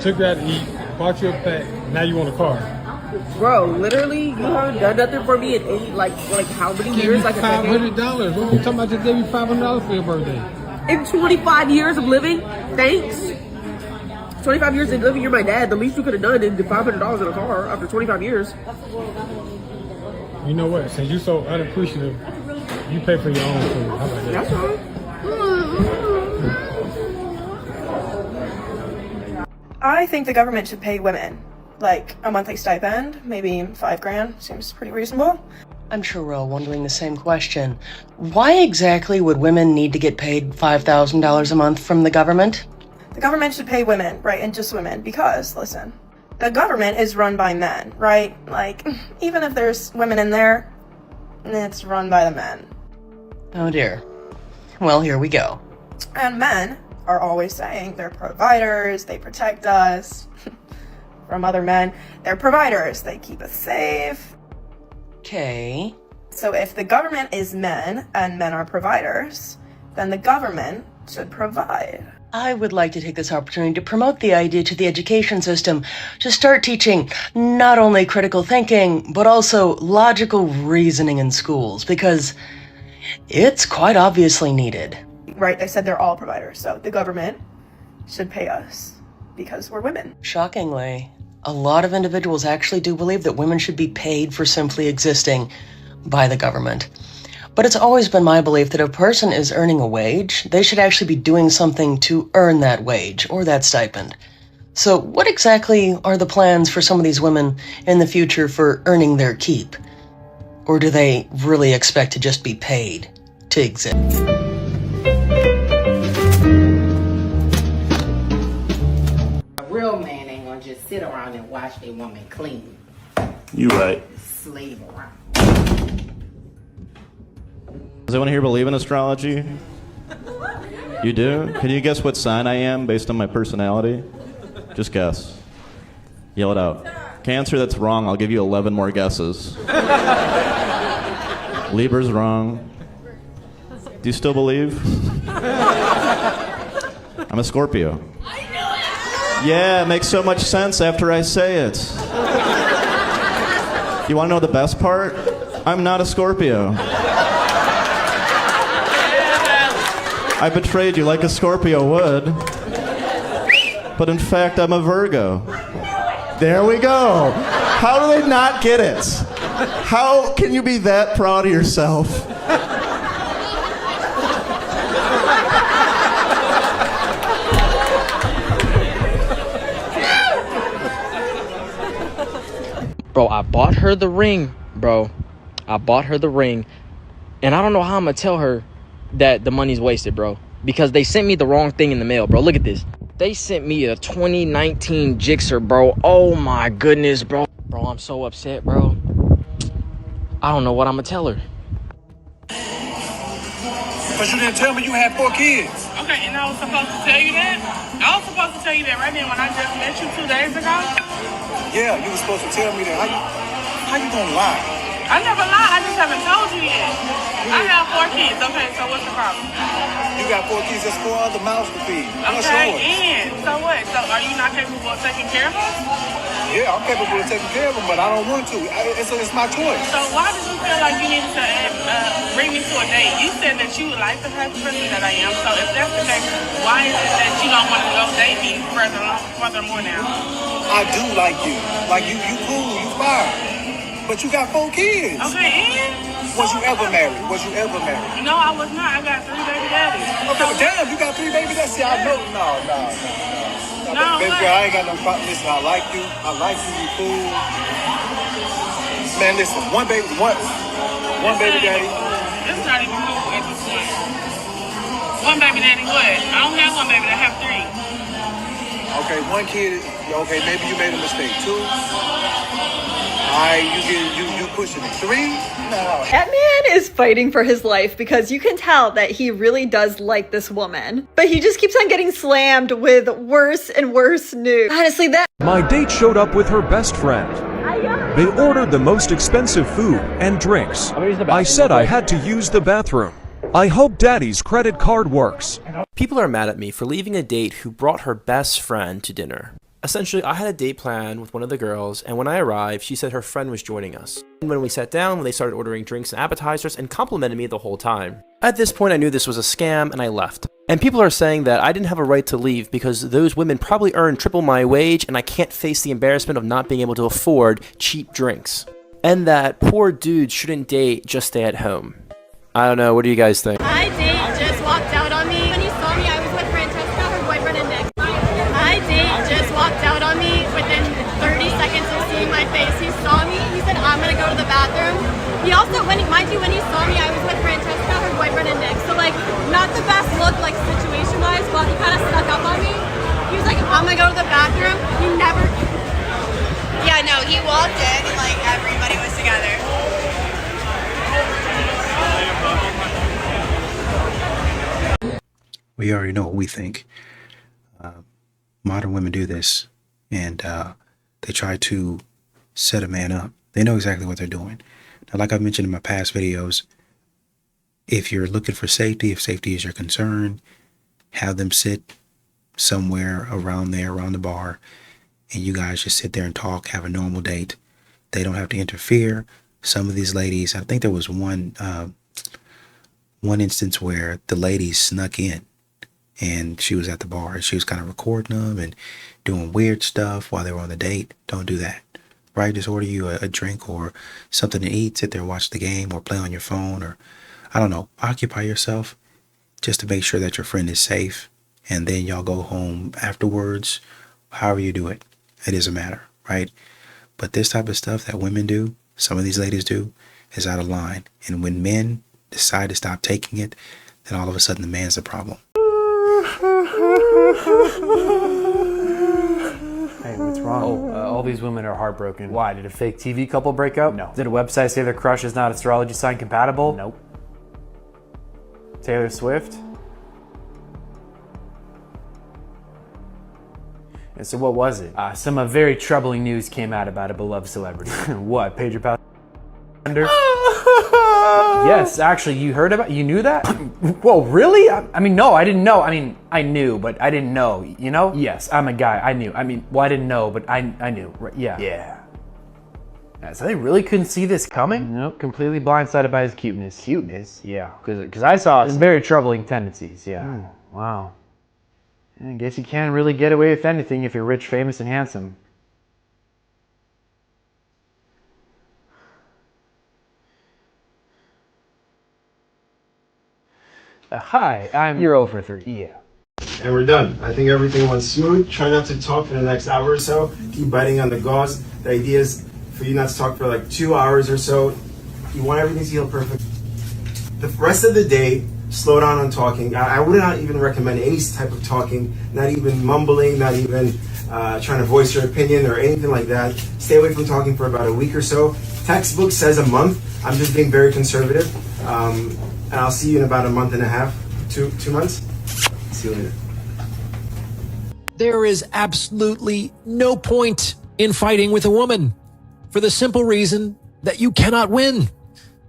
Took you out to eat, bought you a pack, now you want a car. Bro, literally, you haven't done nothing for me in like how many Gave years? you Like a decade? $500. What are you talking about? Just gave you $500 for your birthday. In 25 years of living, thanks. 25 years of living, you're my dad. The least you could have done is the $500 in a car after 25 years. You know what? Since you're so unappreciative, you pay for your own food. How about that? That's fine. I think the government should pay women, like a monthly stipend, maybe $5,000, seems pretty reasonable. I'm sure we're all wondering the same question. Why exactly would women need to get paid $5,000 a month from the government? The government should pay women, right, and just women, because, listen, the government is run by men, right? Like, even if there's women in there, it's run by the men. Oh dear. Well, here we go. And men are always saying they're providers, they protect us from other men. They're providers, they keep us safe. Okay. So if the government is men and men are providers, then the government should provide. I would like to take this opportunity to promote the idea to the education system to start teaching not only critical thinking, but also logical reasoning in schools, because it's quite obviously needed. Right, they said they're all providers, so the government should pay us because we're women. Shockingly, a lot of individuals actually do believe that women should be paid for simply existing by the government. But it's always been my belief that if a person is earning a wage, they should actually be doing something to earn that wage or that stipend. So what exactly are the plans for some of these women in the future for earning their keep? Or do they really expect to just be paid to exist? A real man ain't gonna just sit around and watch a woman clean. You right. Slave around. Does anyone here believe in astrology? You do? Can you guess what sign I am based on my personality? Just guess. Yell it out. Cancer, that's wrong. I'll give you 11 more guesses. Libra's wrong. Do you still believe? I'm a Scorpio. Yeah, it makes so much sense after I say it. You want to know the best part? I'm not a Scorpio. I betrayed you like a Scorpio would. But in fact, I'm a Virgo. There we go. How do they not get it? How can you be that proud of yourself? Bro, I bought her the ring, bro. I bought her the ring. And I don't know how I'm going to tell her that the money's wasted, bro. Because they sent me the wrong thing in the mail, bro. Look at this. They sent me a 2019 Gixxer, bro. Oh, my goodness, bro. Bro, I'm so upset, bro. I don't know what I'm going to tell her. Because you didn't tell me you had 4 kids. Okay, and I was supposed to tell you that? I was supposed to tell you that right then when I just met you 2 days ago? Yeah, you were supposed to tell me that. How you gonna lie? I never lied. I just haven't told you yet. I have 4 kids. Okay, so what's the problem? You got 4 kids, there's 4 other mouths to feed. What's Okay, yours? and so what? So are you not capable of taking care of us? Yeah, I'm capable of taking care of them, but I don't want to. It's my choice. So why did you feel like you needed to bring me to a date? You said that you like the type of person that I am. So if that's the case, why is it that you don't want to go date me furthermore now? I do like you. Like you cool, you fine. But you got 4 kids. Okay, and? Was you ever married? Was you ever married? No, I was not. I got 3 baby daddies. Okay, but damn, you got 3 baby daddies. See, I know. No, baby girl, I ain't got no problem. Listen, I like you. You cool. Man, listen, one baby daddy. It's not even cool at this point. One baby daddy what? I don't have one baby, I have 3. Okay, 1 kid. Okay, maybe you made a mistake. 2. You pushing it. 3? No. That man is fighting for his life because you can tell that he really does like this woman. But he just keeps on getting slammed with worse and worse news. Honestly, that— My date showed up with her best friend. They ordered the most expensive food and drinks. I said I had to use the bathroom. I hope Daddy's credit card works. People are mad at me for leaving a date who brought her best friend to dinner. Essentially, I had a date plan with one of the girls, and when I arrived, she said her friend was joining us. And when we sat down, they started ordering drinks and appetizers and complimented me the whole time. At this point, I knew this was a scam, and I left. And people are saying that I didn't have a right to leave because those women probably earn triple my wage, and I can't face the embarrassment of not being able to afford cheap drinks. And that poor dudes shouldn't date, just stay at home. I don't know, what do you guys think? My date just walked out on me. When he saw me, I was with Francesca, her boyfriend, and Nick. My date just walked out on me within 30 seconds of seeing my face. He saw me, he said, I'm gonna go to the bathroom. He also, mind you, when he saw me, I was with Francesca, her boyfriend, and Nick. So like, not the best look, like situation-wise, but he kind of snuck up on me. He was like, I'm gonna go to the bathroom. He never... Yeah, no, he walked in and like everybody was together. We already know what we think. Modern women do this, and they try to set a man up. They know exactly what they're doing. Now, like I've mentioned in my past videos, if you're looking for safety, if safety is your concern, have them sit somewhere around there, around the bar, and you guys just sit there and talk, have a normal date. They don't have to interfere. Some of these ladies, I think there was one instance where the lady snuck in, and she was at the bar and she was kind of recording them and doing weird stuff while they were on the date. Don't do that, right? Just order you a drink or something to eat, sit there, watch the game, or play on your phone, or I don't know, occupy yourself just to make sure that your friend is safe. And then y'all go home afterwards, however you do it. It doesn't matter, right? But this type of stuff that women do, some of these ladies do, is out of line. And when men decide to stop taking it, then all of a sudden the man's the problem. Hey, what's wrong? All these women are heartbroken. Why? Did a fake TV couple break up? No. Did a website say their crush is not astrology sign compatible? Nope. Taylor Swift? And so what was it? Some very troubling news came out about a beloved celebrity. What? Pedro Pascal? Yes, actually, you heard about? You knew that? Whoa, really? I mean, no, I didn't know. I mean, I knew, but I didn't know. You know? Yes, I'm a guy. I knew. I mean, well, I didn't know, but I knew. Right, yeah. Yeah. So they really couldn't see this coming? Nope, completely blindsided by his cuteness. Cuteness? Yeah, because I saw some very troubling tendencies. Yeah. Wow. I guess you can't really get away with anything if you're rich, famous, and handsome. Hi, you're over 3. Yeah. And we're done. I think everything went smooth. Try not to talk for the next hour or so. Keep biting on the gauze. The idea is for you not to talk for like 2 hours or so. You want everything to heal perfect. The rest of the day, slow down on talking. I would not even recommend any type of talking, not even mumbling, not even trying to voice your opinion or anything like that. Stay away from talking for about a week or so. Textbook says a month. I'm just being very conservative. And I'll see you in about a month and a half, 2 months. See you later. There is absolutely no point in fighting with a woman for the simple reason that you cannot win.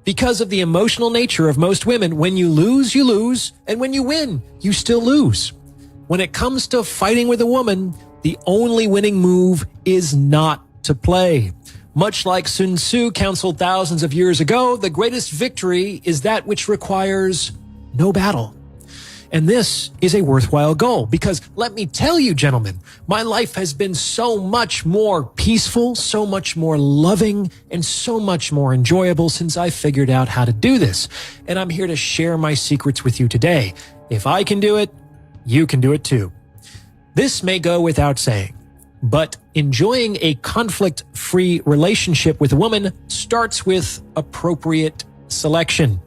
Because of the emotional nature of most women, when you lose, you lose. And when you win, you still lose. When it comes to fighting with a woman, the only winning move is not to play. Much like Sun Tzu counseled thousands of years ago, the greatest victory is that which requires no battle. And this is a worthwhile goal because let me tell you, gentlemen, my life has been so much more peaceful, so much more loving, and so much more enjoyable since I figured out how to do this. And I'm here to share my secrets with you today. If I can do it, you can do it too. This may go without saying, but enjoying a conflict-free relationship with a woman starts with appropriate selection.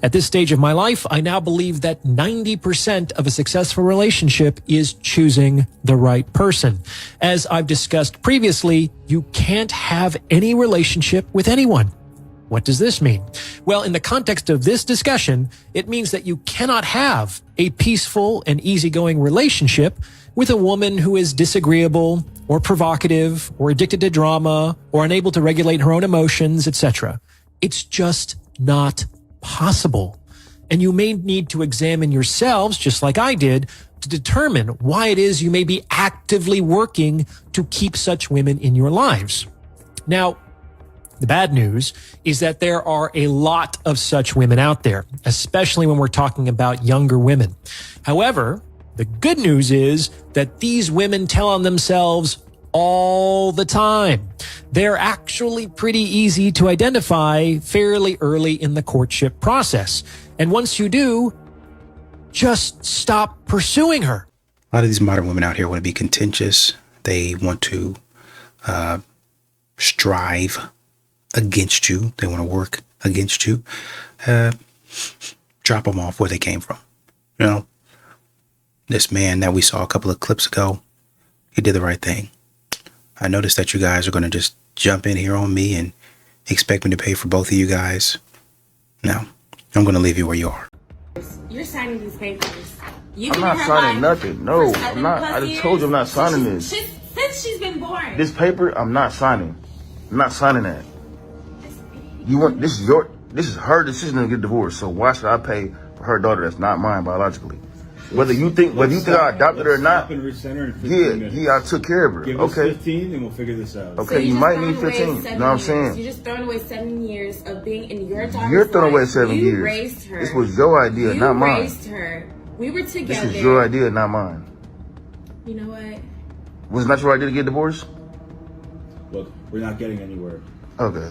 At this stage of my life, I now believe that 90% of a successful relationship is choosing the right person. As I've discussed previously, you can't have any relationship with anyone. What does this mean? Well, in the context of this discussion, it means that you cannot have a peaceful and easygoing relationship with a woman who is disagreeable or provocative or addicted to drama or unable to regulate her own emotions, etc. It's just not possible. And you may need to examine yourselves, just like I did, to determine why it is you may be actively working to keep such women in your lives. Now, the bad news is that there are a lot of such women out there, especially when we're talking about younger women. However, the good news is that these women tell on themselves all the time. They're actually pretty easy to identify fairly early in the courtship process. And once you do, just stop pursuing her. A lot of these modern women out here want to be contentious. They want to strive against you. They want to work against you. Drop them off where they came from. You know, this man that we saw a couple of clips ago, he did the right thing. I noticed that you guys are going to just jump in here on me and expect me to pay for both of you guys. No, I'm going to leave you where you are. You're signing these papers. I'm not signing nothing. No, I'm not. I just told you I'm not signing this. Since she's been born. This paper, I'm not signing. I'm not signing that. You want this is her decision to get divorced. So why should I pay for her daughter that's not mine biologically? Whether you think I adopted her or not, I took care of her. Give okay. us 15 and we'll figure this out. Okay, you might need 15. You know what I'm saying? You're just throwing away 7 years of being in your daughter's life. You're throwing away 7 years. You raised her. This was your idea, not mine. You raised her. We were together. This is your idea, not mine. You know what? Was it not your idea to get divorced? Look, we're not getting anywhere. Okay.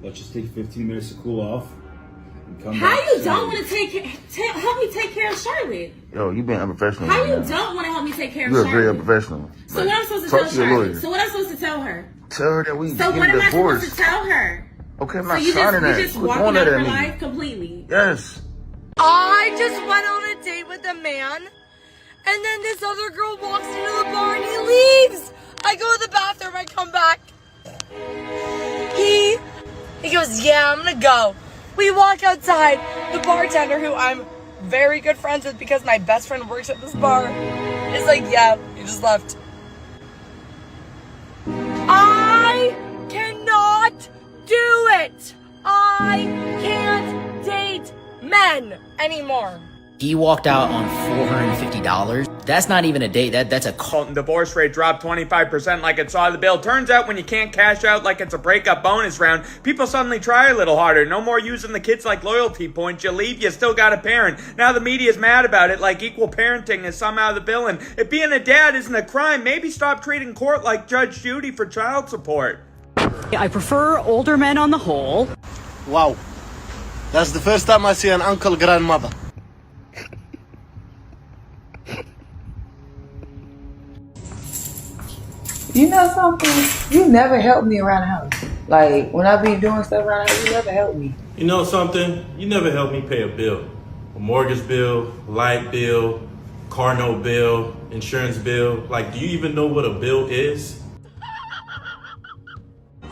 Let's just take 15 minutes to cool off. How you don't want to help me take care of Charlotte? Yo, you being unprofessional. How you don't want to help me take care of You're Charlotte? very unprofessional. So what I'm supposed to tell Charlotte? So what I'm supposed to tell her? Tell her that we So what am I supposed to tell her? Okay, I'm So not you signing that. You just Quit walking doing out that of at her me. life completely. Yes. I just went on a date with a man, and then this other girl walks into the bar and he leaves. I go to the bathroom, I come back. He goes, yeah, I'm gonna go. We walk outside. The bartender, who I'm very good friends with because my best friend works at this bar, is like, yeah, he just left. I cannot do it. I can't date men anymore. He walked out on $450. That's not even a date. That's a call. Divorce rate dropped 25% like it saw the bill. Turns out when you can't cash out like it's a breakup bonus round, people suddenly try a little harder. No more using the kids like loyalty points. You leave, you still got a parent. Now the media's mad about it like equal parenting is somehow the villain. If being a dad isn't a crime, maybe stop treating court like Judge Judy for child support. I prefer older men on the whole. Wow. That's the first time I see an uncle grandmother. You know something? You never helped me around the house. Like, when I be doing stuff around the house, you never help me. You know something? You never helped me pay a bill. A mortgage bill, light bill, car note bill, insurance bill. Like, do you even know what a bill is?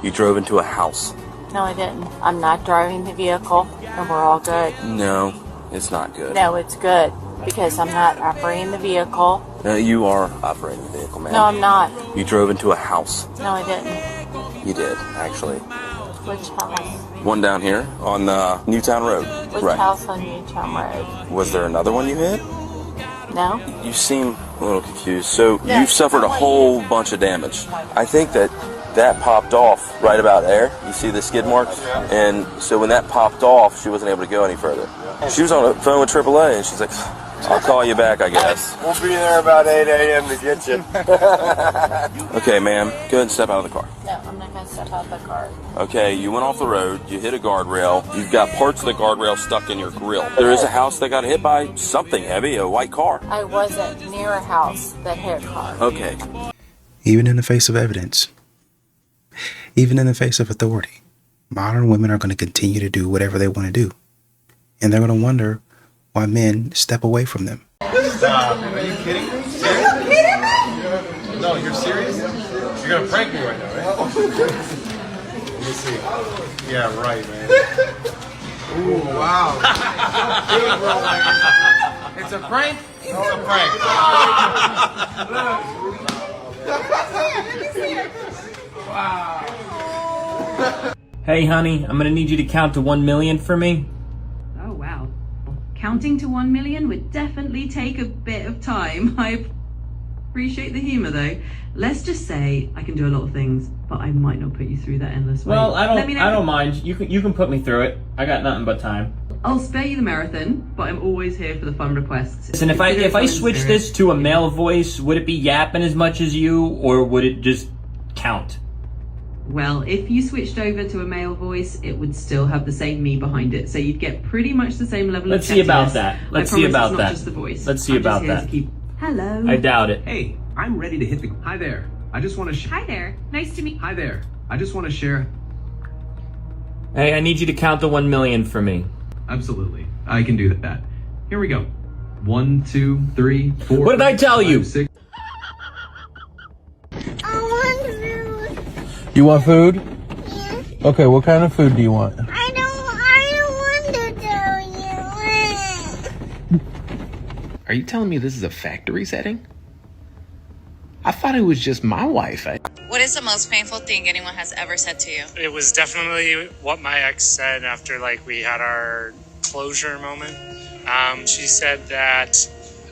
You drove into a house. No, I didn't. I'm not driving the vehicle, and we're all good. No, it's not good. No, it's good, because I'm not operating the vehicle. You are operating the vehicle, ma'am. No, I'm not. You drove into a house. No, I didn't. You did, actually. Which house? One down here on Newtown Road. Which house on Newtown Road? Was there another one you hit? No. You seem a little confused. So No, you've suffered a whole bunch of damage. I think that popped off right about there. You see the skid marks? And so when that popped off, she wasn't able to go any further. She was on the phone with AAA, and she's like, I'll call you back, I guess. We'll be there about 8 a.m. to get you. Okay, ma'am, go ahead and step out of the car. No, I'm not going to step out the car. Okay, you went off the road, you hit a guardrail, you've got parts of the guardrail stuck in your grill. There is a house that got hit by something heavy, a white car. I wasn't near a house that hit a car. Okay. Even in the face of evidence, even in the face of authority, modern women are going to continue to do whatever they want to do. And they're going to wonder why men step away from them. Stop. Are you kidding me? Are you kidding me? No, you're serious? You're going to prank me right now, right? Let me see. Yeah, right, man. Ooh, wow. It's a prank? It's a prank. Wow. Hey, honey, I'm gonna need you to count to 1 million for me. Oh, wow. Counting to 1 million would definitely take a bit of time. I appreciate the humor though. Let's just say I can do a lot of things, but I might not put you through that endless wait. Well, I Let me know. don't mind. You can put me through it. I got nothing but time. I'll spare you the marathon, but I'm always here for the fun requests. Listen, if I switch this to a male voice, would it be yapping as much as you, or would it just count? Well, if you switched over to a male voice, it would still have the same me behind it, so you'd get pretty much the same level Let's of see about chattiness. that. I Let's see promise about it's that. Not just the voice. Let's see I'm about just here that. to keep... Hello. I doubt it. Hey, I'm ready to hit the... Hi there. I just want to... Hi there. Nice to meet... Hi there. I just want to share... Hey, I need you to count to 1 million for me. Absolutely. I can do that. Here we go. 1, 2, 3, 4... What did I tell you? 6... You want food? Yeah. Okay, what kind of food do you want? I don't want to tell you. Are you telling me this is a factory setting? I thought it was just my wife. What is the most painful thing anyone has ever said to you? It was definitely what my ex said after we had our closure moment. She said that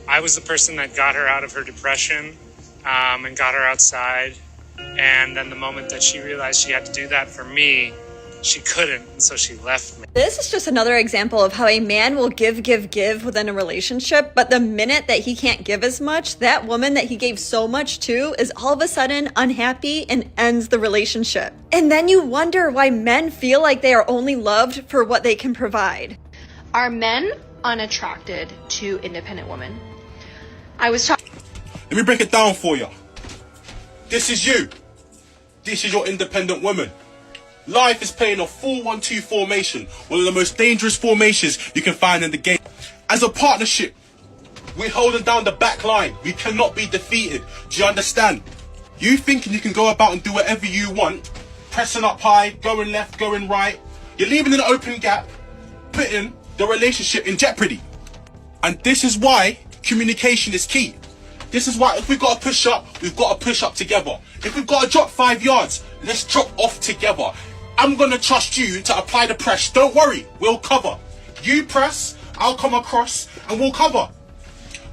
I was the person that got her out of her depression and got her outside. And then the moment that she realized she had to do that for me, she couldn't, and so she left me. This is just another example of how a man will give within a relationship, but the minute that he can't give as much, that woman that he gave so much to is all of a sudden unhappy and ends the relationship. And then you wonder why men feel like they are only loved for what they can provide. Are men unattracted to independent women? I was talking... Let me break it down for you. This is you. This is your independent woman. Life is playing a 4-1-2 formation, one of the most dangerous formations you can find in the game. As a partnership, we're holding down the back line. We cannot be defeated. Do you understand? You thinking you can go about and do whatever you want, pressing up high, going left, going right. You're leaving an open gap, putting the relationship in jeopardy. And this is why communication is key. This is why if we've got to push up, we've got to push up together. If we've got to drop 5 yards, let's drop off together. I'm going to trust you to apply the press. Don't worry, we'll cover. You press, I'll come across, and we'll cover.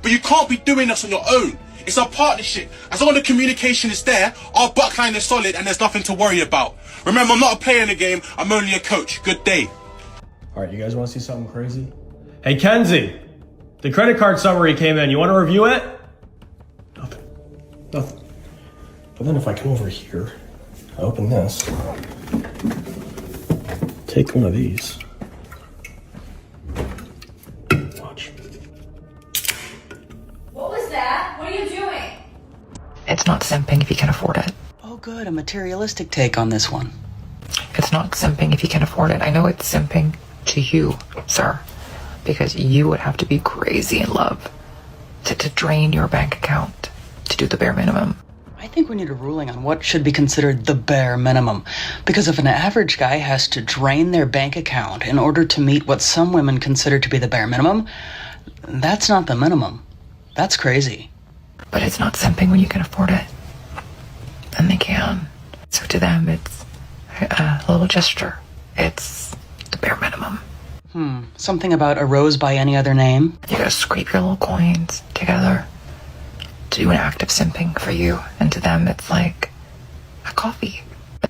But you can't be doing this on your own. It's a partnership. As long as the communication is there, our backline is solid and there's nothing to worry about. Remember, I'm not a player in the game, I'm only a coach. Good day. All right, you guys want to see something crazy? Hey, Kenzie, the credit card summary came in. You want to review it? Nothing. But then if I come over here, I open this, take one of these. Watch. What was that? What are you doing? It's not simping if you can afford it. Oh good, a materialistic take on this one. It's not simping if you can afford it. I know it's simping to you, sir, because you would have to be crazy in love to drain your bank account to do the bare minimum. I think we need a ruling on what should be considered the bare minimum. Because if an average guy has to drain their bank account in order to meet what some women consider to be the bare minimum, that's not the minimum. That's crazy. But it's not simping when you can afford it. And they can. So to them, it's a little gesture. It's the bare minimum. Something about a rose by any other name? You gotta scrape your little coins together to do an act of simping for you, and to them it's like a coffee.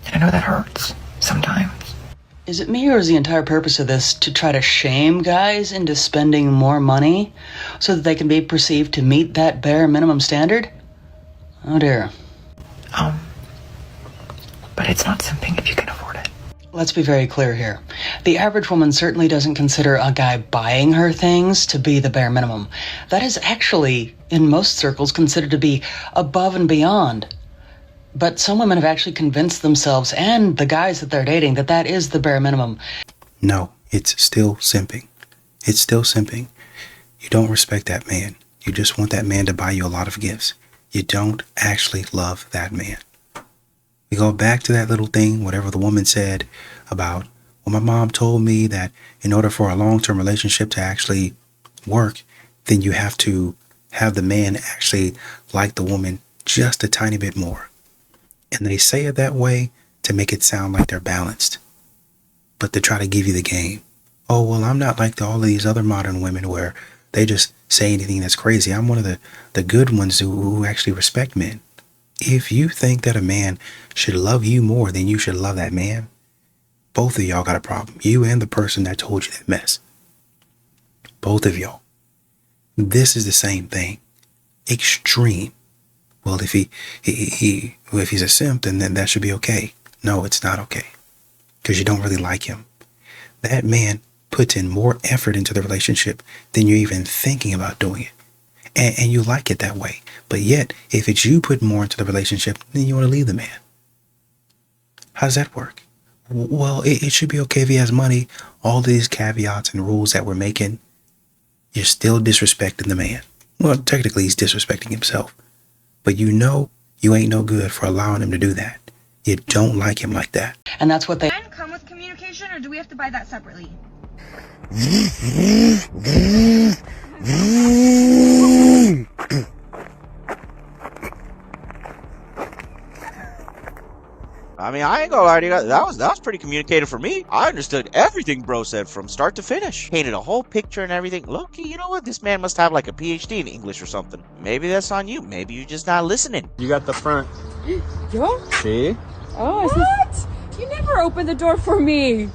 And I know that hurts sometimes. Is it me, or is the entire purpose of this to try to shame guys into spending more money so that they can be perceived to meet that bare minimum standard? Oh dear. But it's not simping if you can afford it. Let's be very clear here. The average woman certainly doesn't consider a guy buying her things to be the bare minimum. That is actually, in most circles, considered to be above and beyond. But some women have actually convinced themselves and the guys that they're dating that that is the bare minimum. No, it's still simping. It's still simping. You don't respect that man. You just want that man to buy you a lot of gifts. You don't actually love that man. We go back to that little thing, whatever the woman said about, well, my mom told me that in order for a long-term relationship to actually work, then you have to have the man actually like the woman just a tiny bit more. And they say it that way to make it sound like they're balanced, but to try to give you the game. oh, well, I'm not like all of these other modern women where they just say anything that's crazy. I'm one of the good ones who actually respect men. If you think that a man should love you more than you should love that man, both of y'all got a problem. You and the person that told you that mess. Both of y'all. This is the same thing. Extreme. Well, if if he's a simp, then that should be okay. No, it's not okay. Because you don't really like him. That man puts in more effort into the relationship than you're even thinking about doing it. And you like it that way. But yet, if it's you putting more into the relationship, then you want to leave the man. How does that work? Well, it should be okay if he has money. All these caveats and rules that we're making, you're still disrespecting the man. Well, technically, he's disrespecting himself. But you know you ain't no good for allowing him to do that. You don't like him like that. And that's what they... Can come with communication, or do we have to buy that separately? I mean, I ain't gonna lie to you, that was pretty communicative for me. I understood everything bro said from start to finish. Painted a whole picture and everything. Look, you know what? This man must have like a PhD in English or something. Maybe that's on you. Maybe you're just not listening. You got the front. Yo? See? Oh, what? You never opened the door for me.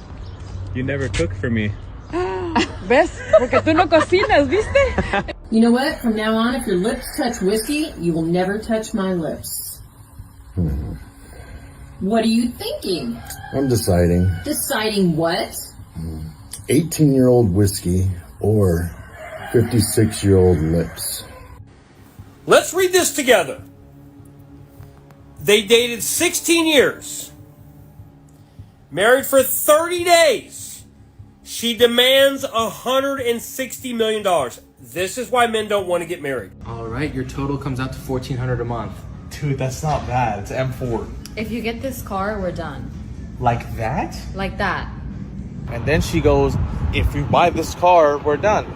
You never cook for me. ¿Ves? Porque tú no cocinas, ¿viste? You know what? From now on, if your lips touch whiskey, you will never touch my lips. What are you thinking? I'm deciding. Deciding what? 18-year-old whiskey or 56-year-old lips. Let's read this together. They dated 16 years. Married for 30 days. She demands $160 million. This is why men don't want to get married. All right, your total comes out to $1,400 a month. Dude, that's not bad. It's M4. If you get this car, we're done. Like that? Like that. And then she goes, if you buy this car, we're done.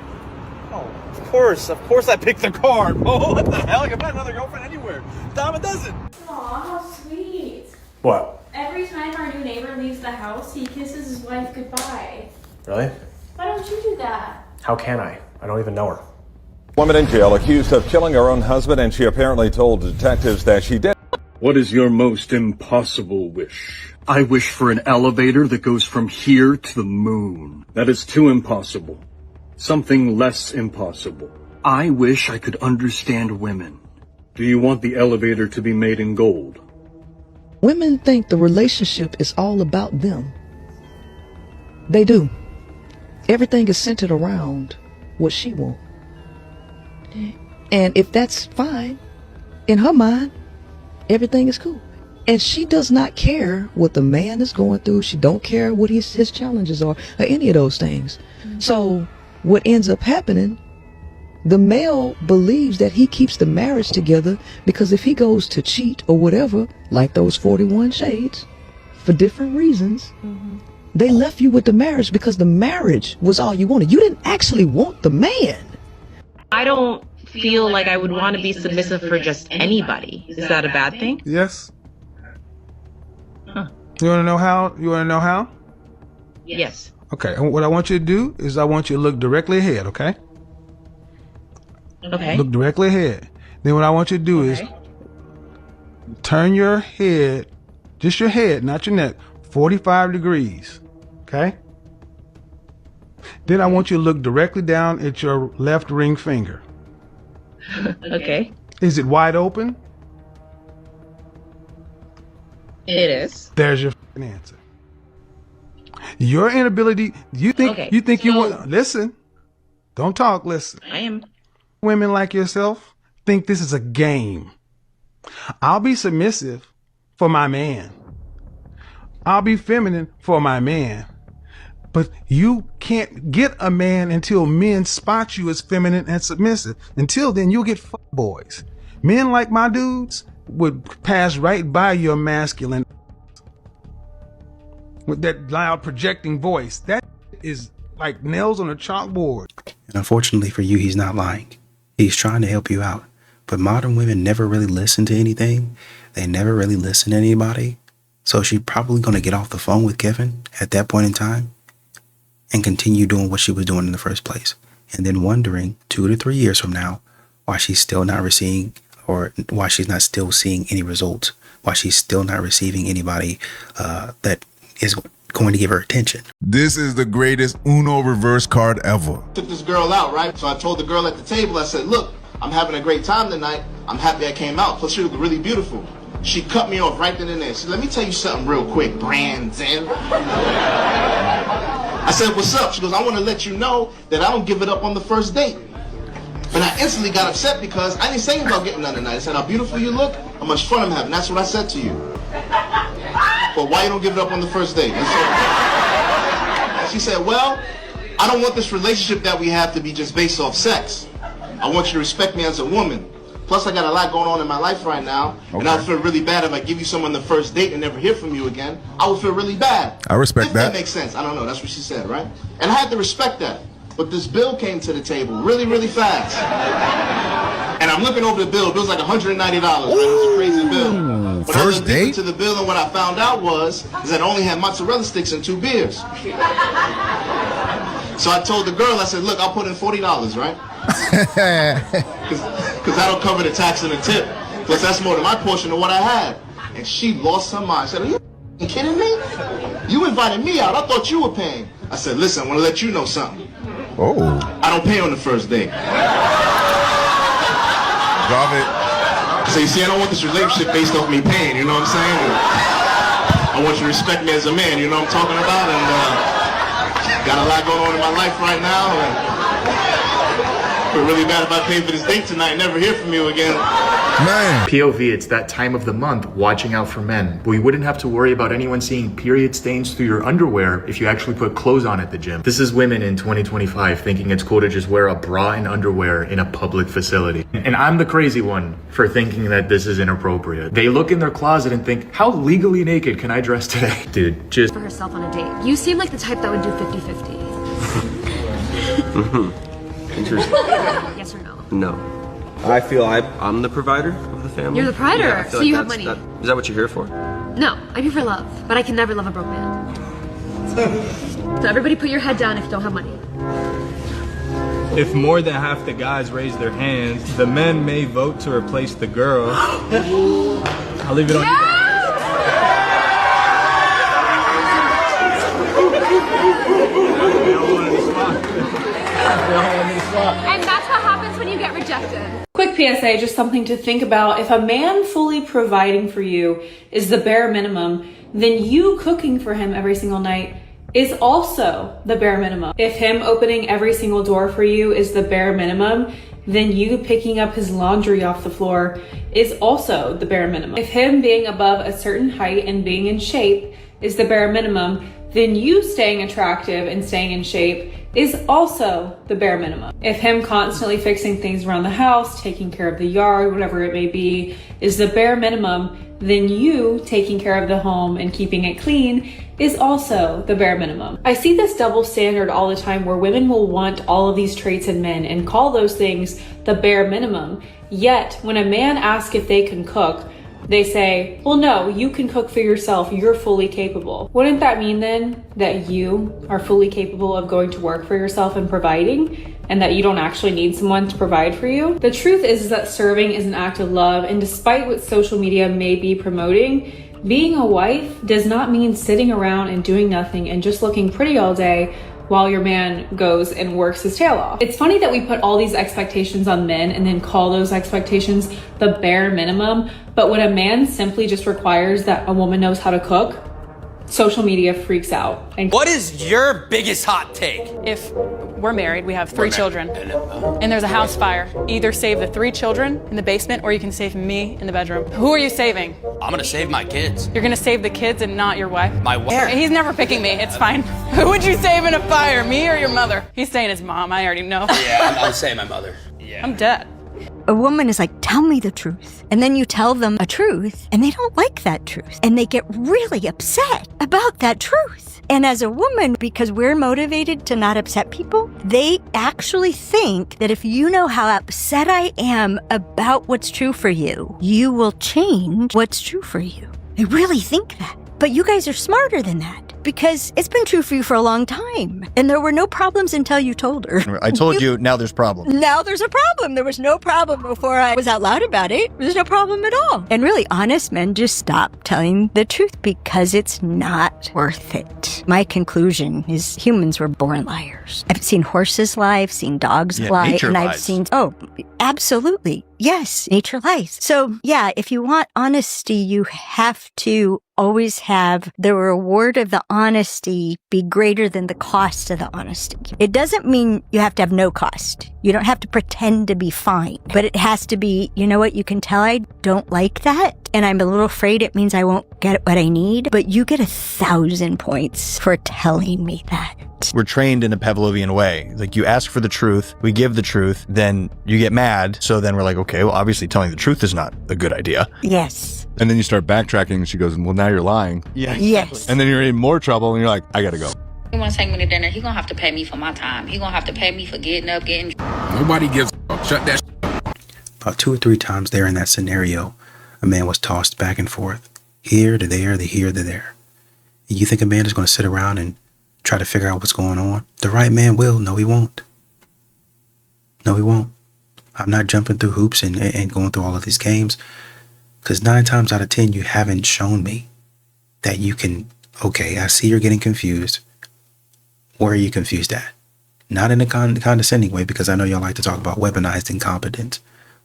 Oh, of course I picked the car. Oh, what the hell? I can find another girlfriend anywhere. Dime a dozen. Aw, how sweet. What? Every time our new neighbor leaves the house, he kisses his wife goodbye. Really? Why don't you do that? How can I? I don't even know her. Woman in jail accused of killing her own husband, and she apparently told detectives that she did. What is your most impossible wish? I wish for an elevator that goes from here to the moon. That is too impossible. Something less impossible. I wish I could understand women. Do you want the elevator to be made in gold? Women think the relationship is all about them. They do. Everything is centered around what she wants. And if that's fine, in her mind, everything is cool. And she does not care what the man is going through. She don't care what his challenges are or any of those things. So what ends up happening, the male believes that he keeps the marriage together because if he goes to cheat or whatever, like those 41 shades, for different reasons, they left you with the marriage because the marriage was all you wanted. You didn't actually want the man. I don't feel like I would want to be submissive for just anybody. Is that a bad thing? Yes. You want to know how? You want to know how? Yes. Okay. And what I want you to do is I want you to look directly ahead, okay? Okay. Look directly ahead. Then what I want you to do is turn your head, just your head, not your neck, 45 degrees, okay? Then I want you to look directly down at your left ring finger. Okay. Is it wide open? It is. There's your answer. Your inability, you think you want, listen, don't talk, listen. I am. Women like yourself think this is a game. I'll be submissive for my man. I'll be feminine for my man. But you can't get a man until men spot you as feminine and submissive. Until then, you'll get boys. Men like my dudes would pass right by your masculine with that loud projecting voice. That is like nails on a chalkboard. And unfortunately for you, he's not lying. He's trying to help you out. But modern women never really listen to anything. They never really listen to anybody. So she's probably going to get off the phone with Kevin at that point in time and continue doing what she was doing in the first place. And then wondering 2 to 3 years from now why she's still not receiving, or why she's not still seeing any results, why she's still not receiving anybody that is going to give her attention. This is the greatest Uno reverse card ever. Took this girl out, right? So I told the girl at the table, I said, look, I'm having a great time tonight. I'm happy I came out. Plus, she looked really beautiful. She cut me off right then and there. She said, let me tell you something real quick, Brandon. I said, what's up? She goes, I want to let you know that I don't give it up on the first date. And I instantly got upset because I didn't say anything about getting none tonight. I said, how beautiful you look, how much fun I'm having. That's what I said to you. But why you don't give it up on the first date? And she said, well, I don't want this relationship that we have to be just based off sex. I want you to respect me as a woman. Plus, I got a lot going on in my life right now, and I would feel really bad if I give you someone the first date and never hear from you again. I would feel really bad. I respect that. If that makes sense. I don't know. That's what she said, right? And I had to respect that. But this bill came to the table really, really fast. And I'm looking over the bill. The bill's like $190, right? It was a crazy bill. But first I date? looked into the bill, and what I found out is that I only had mozzarella sticks and 2 beers. So I told the girl, I said, look, I'll put in $40, right? Because that'll cover the tax and the tip. Plus, that's more than my portion of what I had. And she lost her mind. She said, are you kidding me? You invited me out. I thought you were paying. I said, listen, I want to let you know something. Oh. I don't pay on the first date. Drop it. So you see, I don't want this relationship based off me paying, you know what I'm saying? I want you to respect me as a man, you know what I'm talking about? And got a lot going on in my life right now. And I feel really bad if I pay for this date tonight and never hear from you again. Man. POV, it's that time of the month, watching out for men. We wouldn't have to worry about anyone seeing period stains through your underwear if you actually put clothes on at the gym. This is women in 2025 thinking it's cool to just wear a bra and underwear in a public facility. And I'm the crazy one for thinking that this is inappropriate. They look in their closet and think, how legally naked can I dress today? Dude, just... For herself on a date. You seem like the type that would do 50-50. Interesting. Yes or no? No. I feel I'm the provider of the family. You're the provider, Yeah, I feel so like you have that's- money. Is that what you're here for? No, I'm here for love, but I can never love a broke man. So everybody put your head down if you don't have money. If more than half the guys raise their hands, the men may vote to replace the girl. I'll leave it on you. And that's what happens when you get rejected. Quick PSA, just something to think about. If a man fully providing for you is the bare minimum, then you cooking for him every single night is also the bare minimum. If him opening every single door for you is the bare minimum, then you picking up his laundry off the floor is also the bare minimum. If him being above a certain height and being in shape is the bare minimum, then you staying attractive and staying in shape is also the bare minimum. If him constantly fixing things around the house, taking care of the yard, whatever it may be, is the bare minimum, then you taking care of the home and keeping it clean is also the bare minimum. I see this double standard all the time where women will want all of these traits in men and call those things the bare minimum. Yet when a man asks if they can cook, they say, well, no, you can cook for yourself. You're fully capable. Wouldn't that mean then that you are fully capable of going to work for yourself and providing, and that you don't actually need someone to provide for you? The truth is that serving is an act of love, and despite what social media may be promoting, being a wife does not mean sitting around and doing nothing and just looking pretty all day while your man goes and works his tail off. It's funny that we put all these expectations on men and then call those expectations the bare minimum, but when a man simply just requires that a woman knows how to cook, social media freaks out. And what is your biggest hot take? If we're married, we have 3 children, and there's a house fire, either save the 3 children in the basement or you can save me in the bedroom. Who are you saving? I'm gonna save my kids. You're gonna save the kids and not your wife? My wife. He's never picking me, it's fine. Who would you save in a fire, me or your mother? He's saying his mom, I already know. Yeah, I'll say my mother. Yeah. I'm dead. A woman is like, tell me the truth. And then you tell them a truth, and they don't like that truth. And they get really upset about that truth. And as a woman, because we're motivated to not upset people, they actually think that if you know how upset I am about what's true for you, you will change what's true for you. They really think that. But you guys are smarter than that. because it's been true for you for a long time. And there were no problems until you told her. I told you, now there's problems. Now there's a problem. There was no problem before I was out loud about it. There's no problem at all. And really, honest men just stop telling the truth because it's not worth it. My conclusion is humans were born liars. I've seen horses lie, I've seen dogs lie, nature and lies. I've seen, absolutely. Yes, nature lies. So yeah, if you want honesty, you have to always have the reward of the honesty be greater than the cost of the honesty. It doesn't mean you have to have no cost. You don't have to pretend to be fine, but it has to be, you know what, you can tell I don't like that, and I'm a little afraid it means I won't get what I need, but you get 1,000 points for telling me that. We're trained in a Pavlovian way. Like, you ask for the truth, we give the truth, then you get mad. So then we're like, okay, well, obviously telling the truth is not a good idea. Yes. And then you start backtracking and she goes, well, now you're lying. Yeah. Yes. And then you're in more trouble and you're like, I gotta go. He want to take me to dinner. He gonna have to pay me for my time. He gonna have to pay me for getting up, getting. Nobody gives a shut that About 2 or 3 times there in that scenario, a man was tossed back and forth, here to there, to here to there. And you think a man is going to sit around and try to figure out what's going on? The right man will. No, he won't. No, he won't. I'm not jumping through hoops and going through all of these games, because 9 times out of 10, you haven't shown me that you can, okay, I see you're getting confused. Where are you confused at? Not in a condescending way, because I know y'all like to talk about weaponized incompetence,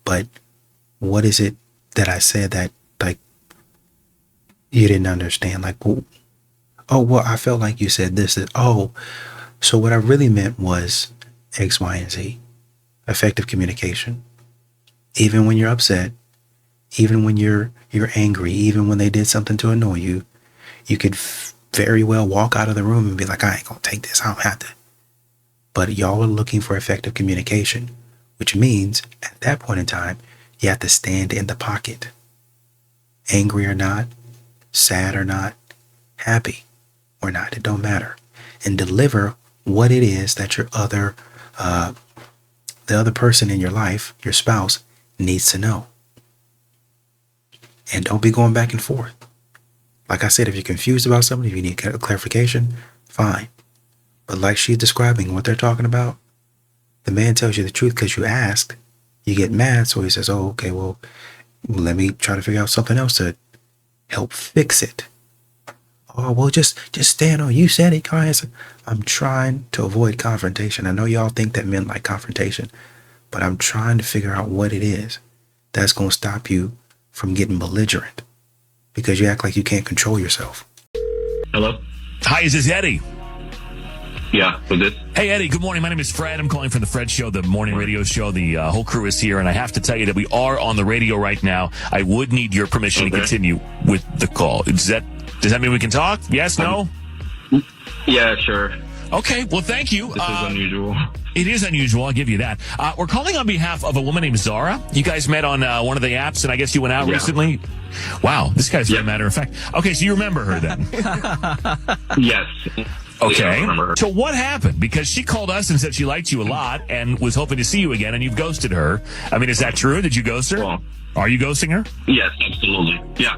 but what is it that I said that, like, you didn't understand? Like, oh, well, I felt like you said this. Oh, so what I really meant was X, Y, and Z. Effective communication. Even when you're upset, even when you're angry, even when they did something to annoy you, you could very well walk out of the room and be like, I ain't gonna take this. I don't have to. But y'all are looking for effective communication, which means at that point in time, you have to stand in the pocket. Angry or not, sad or not, happy or not, it don't matter. And deliver what it is that your the other person in your life, your spouse, needs to know. And don't be going back and forth. Like I said, if you're confused about something, if you need clarification, fine. But like she's describing what they're talking about, the man tells you the truth because you asked. You get mad, so he says, oh, okay, well, let me try to figure out something else to help fix it. Oh, well, just stand on. You said it, guys. I'm trying to avoid confrontation. I know y'all think that men like confrontation, but I'm trying to figure out what it is that's going to stop you from getting belligerent because you act like you can't control yourself. Hello? Hi, is this Eddie? Yeah, who's this? Hey, Eddie, good morning. My name is Fred. I'm calling from the Fred Show, the morning radio show. The whole crew is here, and I have to tell you that we are on the radio right now. I would need your permission to continue with the call. Does that mean we can talk? Yes, no? Yeah, sure. Okay, well, thank you. This is unusual. It is unusual, I'll give you that. We're calling on behalf of a woman named Zara. You guys met on one of the apps, and I guess you went out recently? Wow, this guy's a matter of fact. Okay, so you remember her then? Yes. Okay. Yeah, so what happened? Because she called us and said she liked you a lot and was hoping to see you again, and you've ghosted her. I mean, is that true? Did you ghost her? Well, are you ghosting her? Yes, absolutely. Yeah.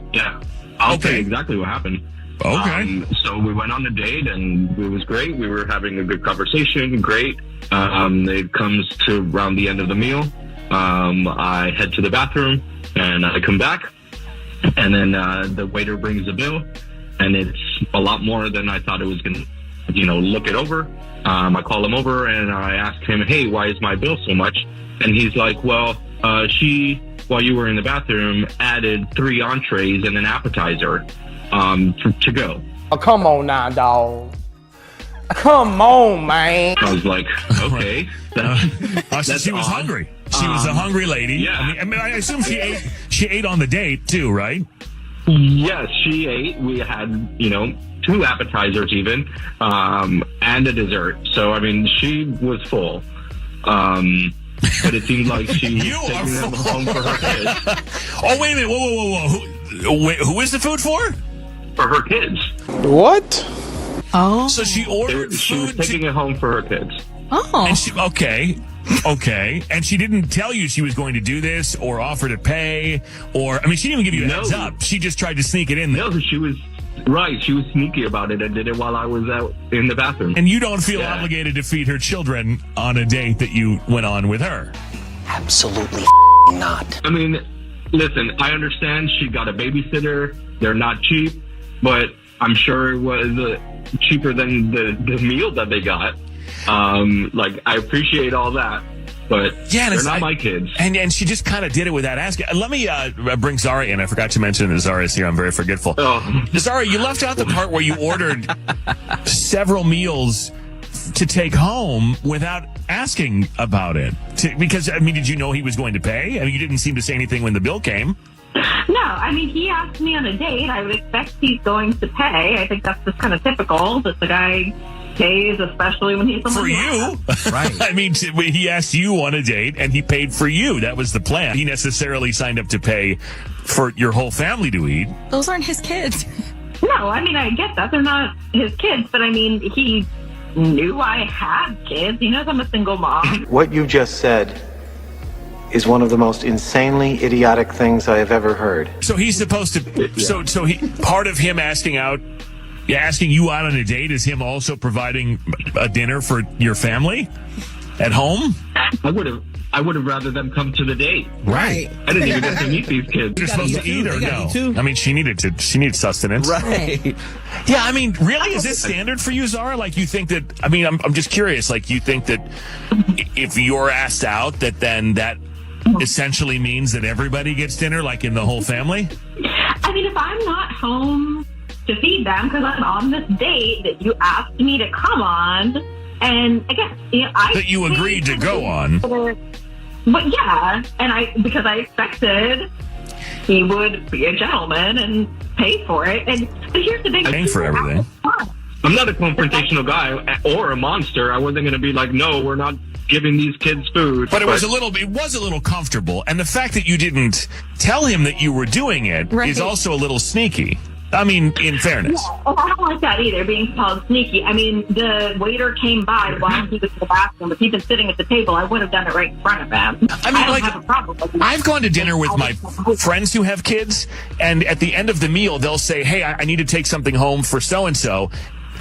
I'll tell you exactly what happened. Okay. So we went on a date, and it was great. We were having a good conversation. Great. It comes to around the end of the meal. I head to the bathroom, and I come back, and then the waiter brings the bill, and it's a lot more than I thought it was going to. Look it over. I call him over and I ask him, hey, why is my bill so much? And he's like, well, she, while you were in the bathroom, added 3 entrees and an appetizer to go. Oh, come on now, dog. Come on, man. I was like, okay. So she was hungry. She was a hungry lady. Yeah. I mean, I assume she ate on the date too, right? Yes, she ate. We had, 2 appetizers even, and a dessert. So, I mean, she was full. But it seemed like she was taking them home for her kids. Oh, wait a minute. Whoa. Who is the food for? For her kids. What? Oh. So she ordered food. She was taking it home for her kids. Oh. And okay. And she didn't tell you she was going to do this or offer to pay or, I mean, she didn't even give you a heads up. She just tried to sneak it in there. No, she was right. She was sneaky about it and did it while I was out in the bathroom. And you don't feel obligated to feed her children on a date that you went on with her? Absolutely not. I mean, listen, I understand she got a babysitter. They're not cheap, but I'm sure it was cheaper than the meal that they got. Like, I appreciate all that. But yeah, they're not my kids. And she just kind of did it without asking. Let me bring Zara in. I forgot to mention that Zara is here. I'm very forgetful. Zara, you left out the part where you ordered several meals to take home without asking about it. Because, I mean, did you know he was going to pay? I mean, you didn't seem to say anything when the bill came. No, I mean, he asked me on a date. I would expect he's going to pay. I think that's just kind of typical that the guy pays, especially when he's for you. Right. I mean, he asked you on a date and he paid for you. That was the plan. He necessarily signed up to pay for your whole family to eat. Those aren't his kids. No, I mean, I get that. They're not his kids, but I mean, he knew I had kids. He knows I'm a single mom. What you just said is one of the most insanely idiotic things I have ever heard. So he's supposed to, so he, part of him asking you out on a date is him also providing a dinner for your family at home? I would have rather them come to the date. Right. I didn't even get to meet these kids. You're supposed to eat or no? I mean, she needed sustenance. Right. Yeah, I mean, really, is this standard for you, Zara? Like, you think that, I mean, I'm just curious, like, you think that if you're asked out, that essentially means that everybody gets dinner, like in the whole family? I mean, if I'm not home to feed them because I'm on this date that you asked me to come on, and again, that you agreed to go on. But yeah, and because I expected he would be a gentleman and pay for it. But here's the thing: paying for everything. I'm not a confrontational guy or a monster. I wasn't going to be like, no, we're not giving these kids food. But it was a little comfortable, and the fact that you didn't tell him that you were doing it is also a little sneaky. I mean, in fairness. Yeah, I don't like that either, being called sneaky. I mean, the waiter came by while he was in the bathroom. If he'd been sitting at the table, I would have done it right in front of him. I mean, don't have a problem with that. I've gone to dinner with my friends who have kids, and at the end of the meal, they'll say, hey, I need to take something home for so-and-so.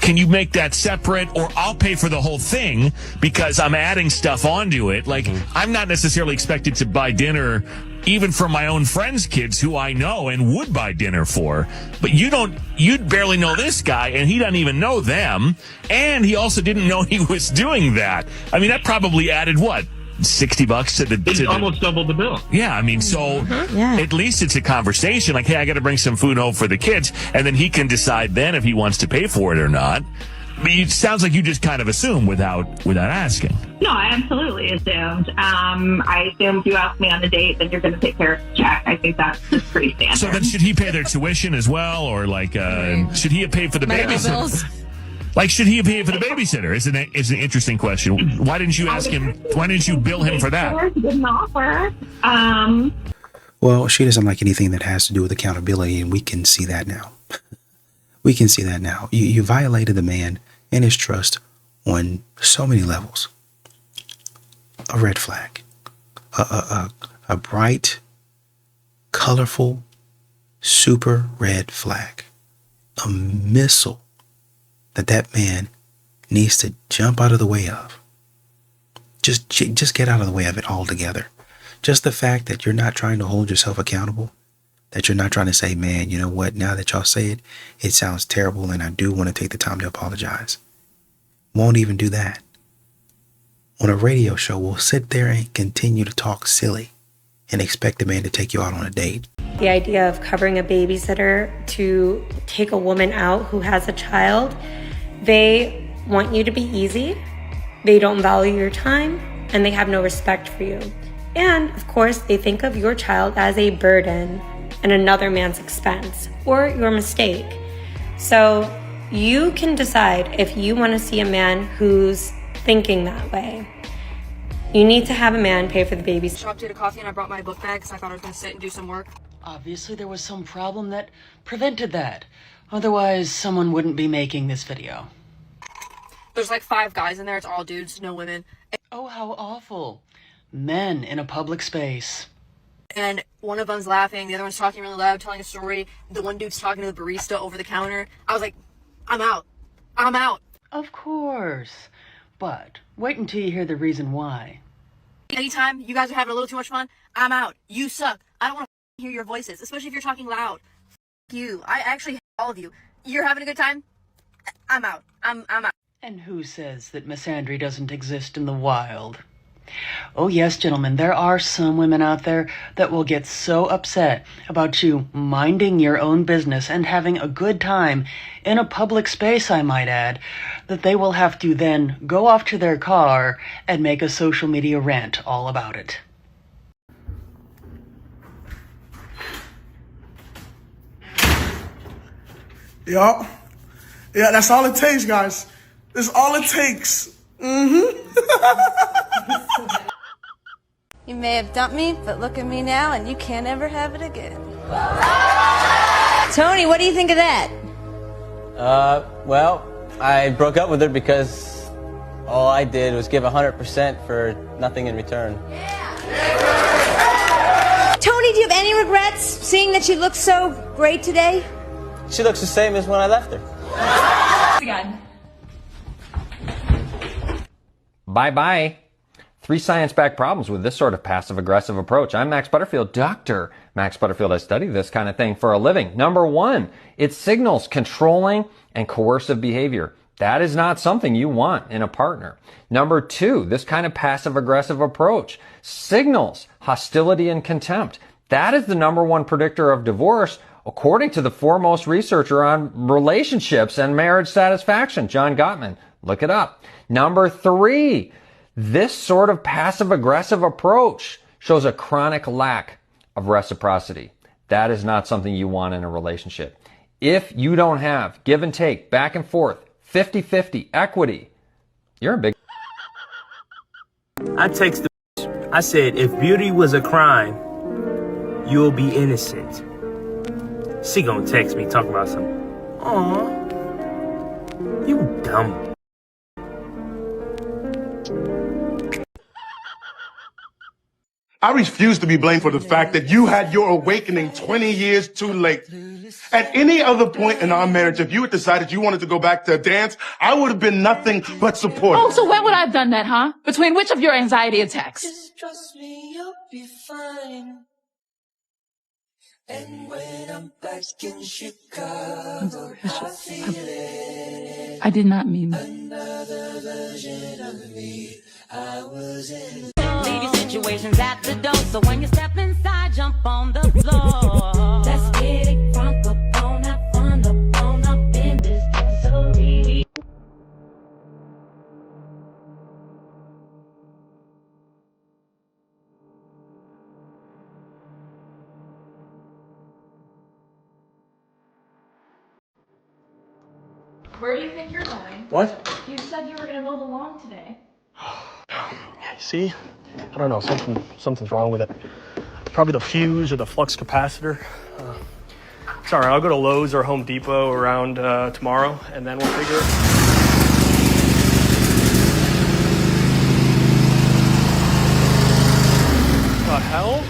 Can you make that separate, or I'll pay for the whole thing because I'm adding stuff onto it? Like, I'm not necessarily expected to buy dinner even for my own friends' kids who I know and would buy dinner for. But you'd barely know this guy, and he doesn't even know them. And he also didn't know he was doing that. I mean, that probably added what? $60 to the... It's almost double the bill. Yeah, I mean, so at least it's a conversation. Like, hey, I got to bring some food home for the kids. And then he can decide then if he wants to pay for it or not. But it sounds like you just kind of assume without asking. No, I absolutely assumed. I assumed you asked me on a date, then you're going to take care of the check. I think that's just pretty standard. So then should he pay their tuition as well? Or like, should he have paid for the babysitter? Like, should he have paid for the babysitter? Is an interesting question. Why didn't you ask him? Why didn't you bill him for that? Didn't offer. Well, she doesn't like anything that has to do with accountability, and we can see that now. We can see that now. You violated the man and his trust on so many levels. A red flag. A bright, colorful, super red flag. A missile that man needs to jump out of the way of. Just get out of the way of it altogether. Just the fact that you're not trying to hold yourself accountable, that you're not trying to say, man, you know what, now that y'all say it, it sounds terrible and I do want to take the time to apologize. Won't even do that. On a radio show, we'll sit there and continue to talk silly and expect a man to take you out on a date. The idea of covering a babysitter to take a woman out who has a child, they want you to be easy, they don't value your time, and they have no respect for you. And, of course, they think of your child as a burden and another man's expense, or your mistake. So you can decide if you want to see a man who's thinking that way. You need to have a man pay for the babysitter. Stopped to get a coffee and I brought my book bag because I thought I was going to sit and do some work. Obviously, there was some problem that prevented that. Otherwise, someone wouldn't be making this video. There's like 5 guys in there. It's all dudes, no women. Oh, how awful. Men in a public space. and one of them's laughing, the other one's talking really loud, telling a story. The one dude's talking to the barista over the counter. I was like, I'm out. I'm out. Of course. But wait until you hear the reason why. Anytime you guys are having a little too much fun, I'm out. You suck. I don't want to hear your voices, especially if you're talking loud. You. I actually hate all of you. You're having a good time? I'm out. I'm out. And who says that misandry doesn't exist in the wild? Oh yes, gentlemen, there are some women out there that will get so upset about you minding your own business and having a good time in a public space, I might add, that they will have to then go off to their car and make a social media rant all about it. Yup. Yeah, that's all it takes, guys. That's all it takes. You may have dumped me, but look at me now and you can't ever have it again. Tony, what do you think of that? Well, I broke up with her because all I did was give 100% for nothing in return. Tony, do you have any regrets seeing that she looks so great today? She looks the same as when I left her. Again. Bye-bye. 3 science-backed problems with this sort of passive-aggressive approach. I'm Max Butterfield, Dr. Max Butterfield. I study this kind of thing for a living. Number 1, it signals controlling and coercive behavior. That is not something you want in a partner. Number 2, this kind of passive-aggressive approach signals hostility and contempt. That is the number 1 predictor of divorce, according to the foremost researcher on relationships and marriage satisfaction, John Gottman. Look it up. Number 3, this sort of passive-aggressive approach shows a chronic lack of reciprocity. That is not something you want in a relationship. If you don't have give and take, back and forth, 50-50, equity, you're in big... I texted the I said, if beauty was a crime, you'll be innocent. She gonna text me talking about something. Aw, you dumb. I refuse to be blamed for the fact that you had your awakening 20 years too late. At any other point in our marriage, if you had decided you wanted to go back to a dance, I would have been nothing but supportive. Oh, so when would I have done that, huh? Between which of your anxiety attacks? Just trust me, you'll be fine. And when I'm back in Chicago, I feel it. I did not mean that. Another version of me, I was in. Leave your situations at the door, so when you step inside, jump on the floor. Let's get it crunk up on that fun up in this dancery. Where do you think you're going? What? You said you were gonna mow the lawn today. See? I don't know, something's wrong with it. Probably the fuse or the flux capacitor. It's all right, I'll go to Lowe's or Home Depot around tomorrow, and then we'll figure it. The hell?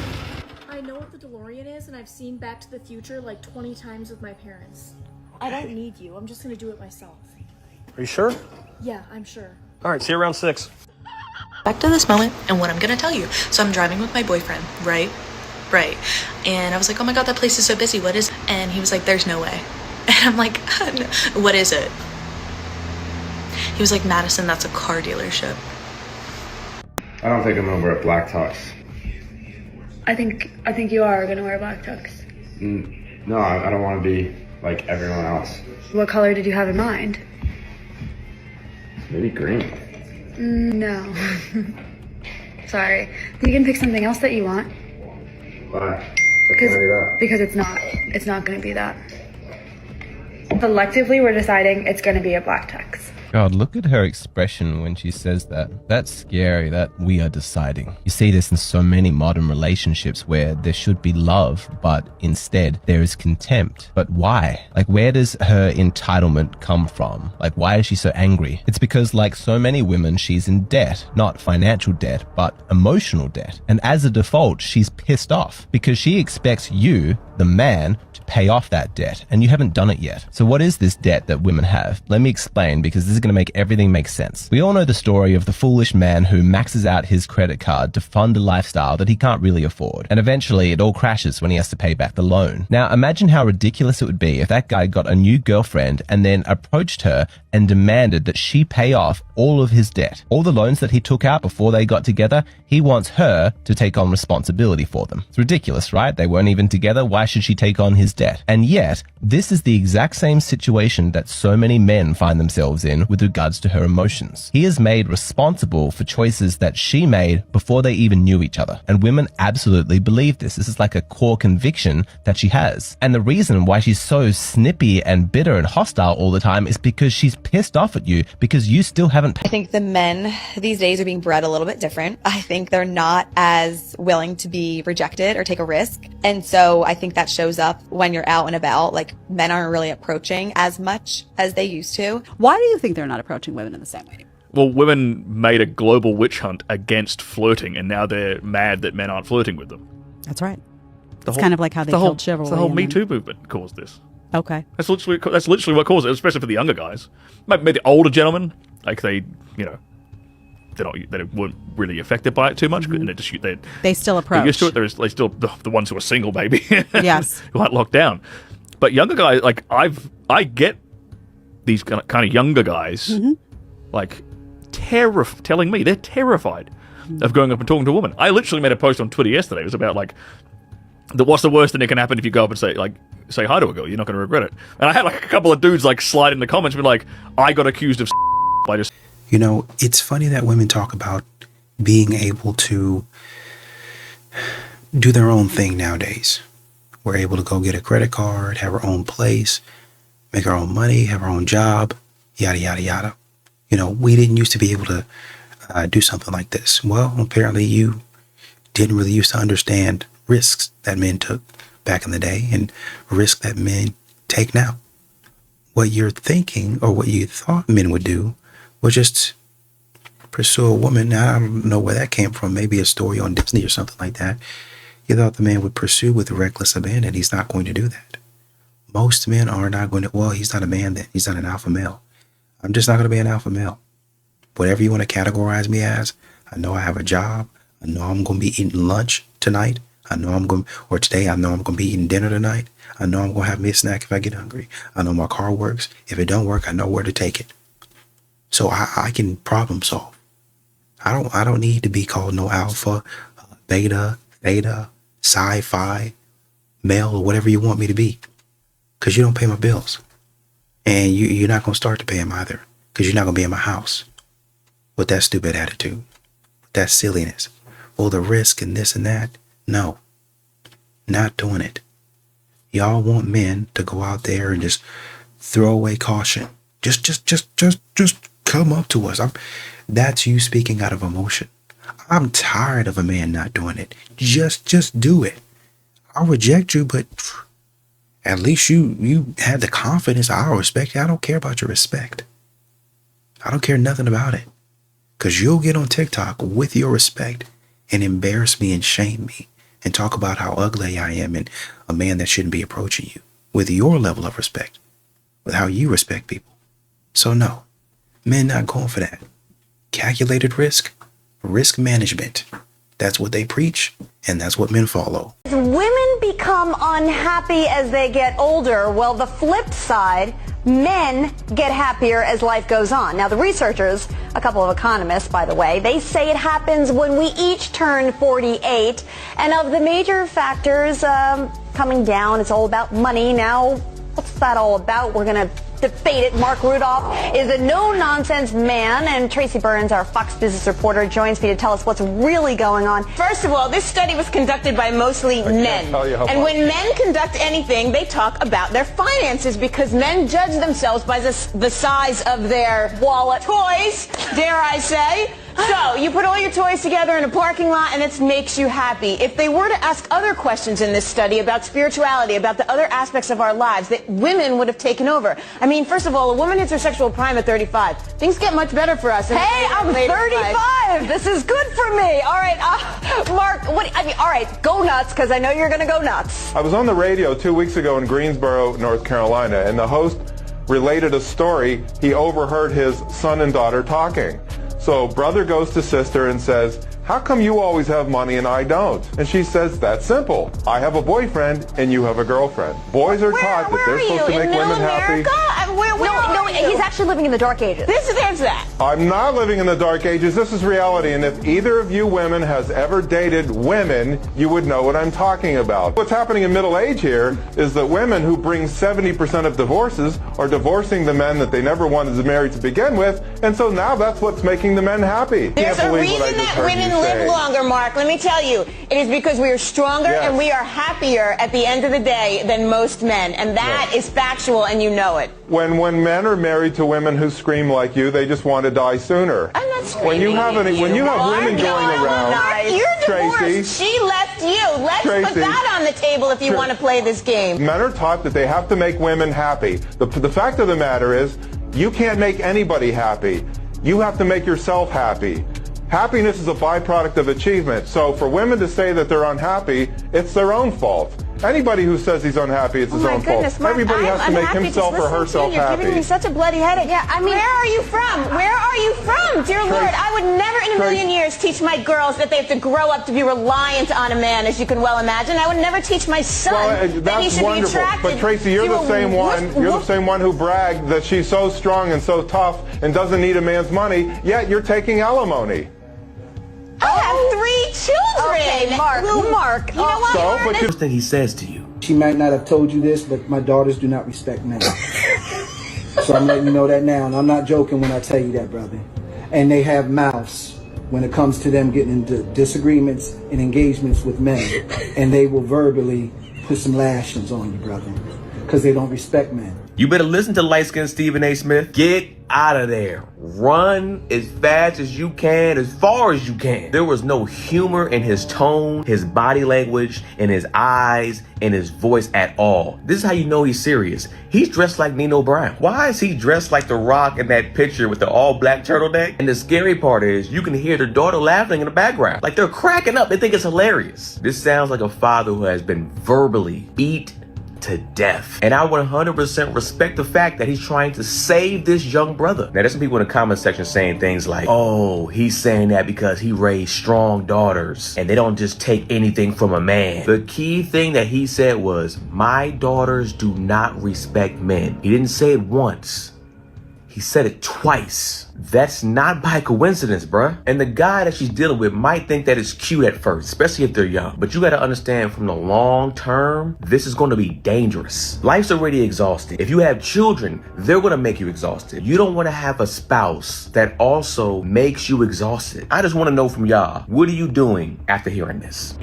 I know what the DeLorean is, and I've seen Back to the Future like 20 times with my parents. I don't need you. I'm just gonna do it myself. Are you sure? Yeah, I'm sure. All right, see you around 6. Back to this moment and what I'm gonna tell you. So I'm driving with my boyfriend, right? And I was like, oh my God, that place is so busy. What is it? And he was like, there's no way. And I'm like, what is it? He was like, Madison, that's a car dealership. I don't think I'm gonna wear a black tux. I think you are gonna wear a black tux. No, I don't want to be like everyone else. What color did you have in mind? Maybe green. No. Sorry. You can pick something else that you want. Why? Because it's not gonna be that. Collectively, we're deciding it's gonna be a black tux. God, look at her expression when she says that. That's scary that we are deciding. You see this in so many modern relationships where there should be love, but instead there is contempt. But why? Like, where does her entitlement come from? Like, why is she so angry? It's because, like so many women, she's in debt. Not financial debt, but emotional debt. And as a default, she's pissed off because she expects you, the man, to pay off that debt, and you haven't done it yet. So what is this debt that women have? Let me explain, because this is going to make everything make sense. We all know the story of the foolish man who maxes out his credit card to fund a lifestyle that he can't really afford, and eventually it all crashes when he has to pay back the loan. Now imagine how ridiculous it would be if that guy got a new girlfriend and then approached her and demanded that she pay off all of his debt. All the loans that he took out before they got together, he wants her to take on responsibility for them. It's ridiculous, right? They weren't even together. Why should she take on his debt? And yet, this is the exact same situation that so many men find themselves in with regards to her emotions. He is made responsible for choices that she made before they even knew each other. And women absolutely believe this. This is like a core conviction that she has. And the reason why she's so snippy and bitter and hostile all the time is because she's pissed off at you because you still haven't I think the men these days are being bred a little bit different. I think they're not as willing to be rejected or take a risk. And so I think that shows up when you're out and about. Like, men aren't really approaching as much as they used to. Why do you think they're not approaching women in the same way? Well, women made a global witch hunt against flirting, and now they're mad that men aren't flirting with them. It's kind of like how they killed chivalry. The whole Me Too movement caused this. Okay. That's literally what caused it, especially for the younger guys. Maybe the older gentlemen, like they weren't really affected by it too much, and they still approach. They're used to it. They still the ones who are single, maybe. Yes. Who aren't locked down. But younger guys, like I get these kind of younger guys, like telling me they're terrified of going up and talking to a woman. I literally made a post on Twitter yesterday. It was about like, what's the worst thing that can happen if you go up and say hi to a girl? You're not going to regret it. And I had like a couple of dudes like slide in the comments and be like, I got accused of by just. You know, it's funny that women talk about being able to do their own thing nowadays. We're able to go get a credit card, have our own place, make our own money, have our own job, yada, yada, yada. You know, we didn't used to be able to do something like this. Well, apparently you didn't really used to understand risks that men took back in the day and risks that men take now. What you're thinking or what you thought men would do was just pursue a woman. Now, I don't know where that came from. Maybe a story on Disney or something like that. You thought the man would pursue with reckless abandon. He's not going to do that. Most men are not going to, well, he's not a man then. He's not an alpha male. I'm just not going to be an alpha male. Whatever you want to categorize me as, I know I have a job. I know I'm going to be eating lunch tonight. Today, I know I'm going to be eating dinner tonight. I know I'm going to have me a snack if I get hungry. I know my car works. If it don't work, I know where to take it. So I can problem solve. I don't need to be called no alpha, beta, theta, sci-fi, male, or whatever you want me to be. Because you don't pay my bills. And you're not going to start to pay them either. Because you're not going to be in my house with that stupid attitude, with that silliness. Well, the risk and this and that. No, not doing it. Y'all want men to go out there and just throw away caution. Just come up to us. That's you speaking out of emotion. I'm tired of a man not doing it. Just do it. I'll reject you, but at least you had the confidence. I'll respect you. I don't care about your respect. I don't care nothing about it. Because you'll get on TikTok with your respect and embarrass me and shame me and talk about how ugly I am and a man that shouldn't be approaching you with your level of respect, with how you respect people. So no, men not going for that. Calculated risk management. That's what they preach, and that's what men follow. Women become unhappy as they get older. Well, the flip side, men get happier as life goes on. Now, the researchers, a couple of economists, by the way, they say it happens when we each turn 48. And of the major factors coming down, it's all about money. Now, what's that all about? We're going to defeated. Mark Rudolph is a no-nonsense man, and Tracy Burns, our Fox Business reporter, joins me to tell us what's really going on. First of all, this study was conducted by mostly men. And when men conduct anything, they talk about their finances because men judge themselves by the size of their wallet, toys, dare I say. So, you put all your toys together in a parking lot and it makes you happy. If they were to ask other questions in this study about spirituality, about the other aspects of our lives, that women would have taken over. I mean, first of all, a woman hits her sexual prime at 35. Things get much better for us. Hey, I'm 35. This is good for me. All right, Mark, all right, go nuts, because I know you're going to go nuts. I was on the radio 2 weeks ago in Greensboro, North Carolina, and the host related a story he overheard his son and daughter talking. So brother goes to sister and says, "How come you always have money and I don't?" And she says, "That's simple. I have a boyfriend and you have a girlfriend." Boys are taught that they're supposed to make women happy. No, he's actually living in the dark ages. There's that. I'm not living in the dark ages. This is reality. And if either of you women has ever dated women, you would know what I'm talking about. What's happening in middle age here is that women who bring 70% of divorces are divorcing the men that they never wanted to marry to begin with. And so now that's what's making the men happy. There's a reason that women live longer, Mark. Let me tell you. It is because we are stronger and we are happier at the end of the day than most men. And that is factual, and you know it. When men are married to women who scream like you, they just want to die sooner. I'm not screaming. When you have women going around, you're divorced. Tracy, She left you. Let's put that on the table if you want to play this game. Men are taught that they have to make women happy. The fact of the matter is, you can't make anybody happy. You have to make yourself happy. Happiness is a byproduct of achievement. So for women to say that they're unhappy, it's their own fault. Anybody who says he's unhappy, it's his own fault. Mark, Everybody has to make himself or herself You're happy. giving me such a bloody headache. Yeah, I mean, where are you from? Where are you from? Dear Lord, I would never in a million years teach my girls that they have to grow up to be reliant on a man, as you can well imagine. I would never teach my son that he should be attracted. But Tracy, you're the same one. You're the same one who bragged that she's so strong and so tough and doesn't need a man's money. Yet you're taking alimony. I have 3 children. Okay, Mark. You know what? First thing he says to you. She might not have told you this, but my daughters do not respect men. So I'm letting you know that now, and I'm not joking when I tell you that, brother. And they have mouths when it comes to them getting into disagreements and engagements with men. And they will verbally put some lashings on you, brother, because they don't respect men. You better listen to light-skinned Stephen A. Smith. Get out of there. Run as fast as you can, as far as you can. There was no humor in his tone, his body language, in his eyes, in his voice at all. This is how you know he's serious. He's dressed like Nino Brown. Why is he dressed like The Rock in that picture with the all-black turtleneck? And the scary part is you can hear their daughter laughing in the background. Like they're cracking up. They think it's hilarious. This sounds like a father who has been verbally beat to death. And I 100% respect the fact that he's trying to save this young brother. Now, there's some people in the comment section saying things like, oh, he's saying that because he raised strong daughters and they don't just take anything from a man. The key thing that he said was, my daughters do not respect men. He didn't say it once. He said it twice. That's not by coincidence, bruh. And the guy that she's dealing with might think that it's cute at first, especially if they're young. But you gotta understand, from the long term, this is gonna be dangerous. Life's already exhausting. If you have children, they're gonna make you exhausted. You don't wanna have a spouse that also makes you exhausted. I just wanna know from y'all, what are you doing after hearing this?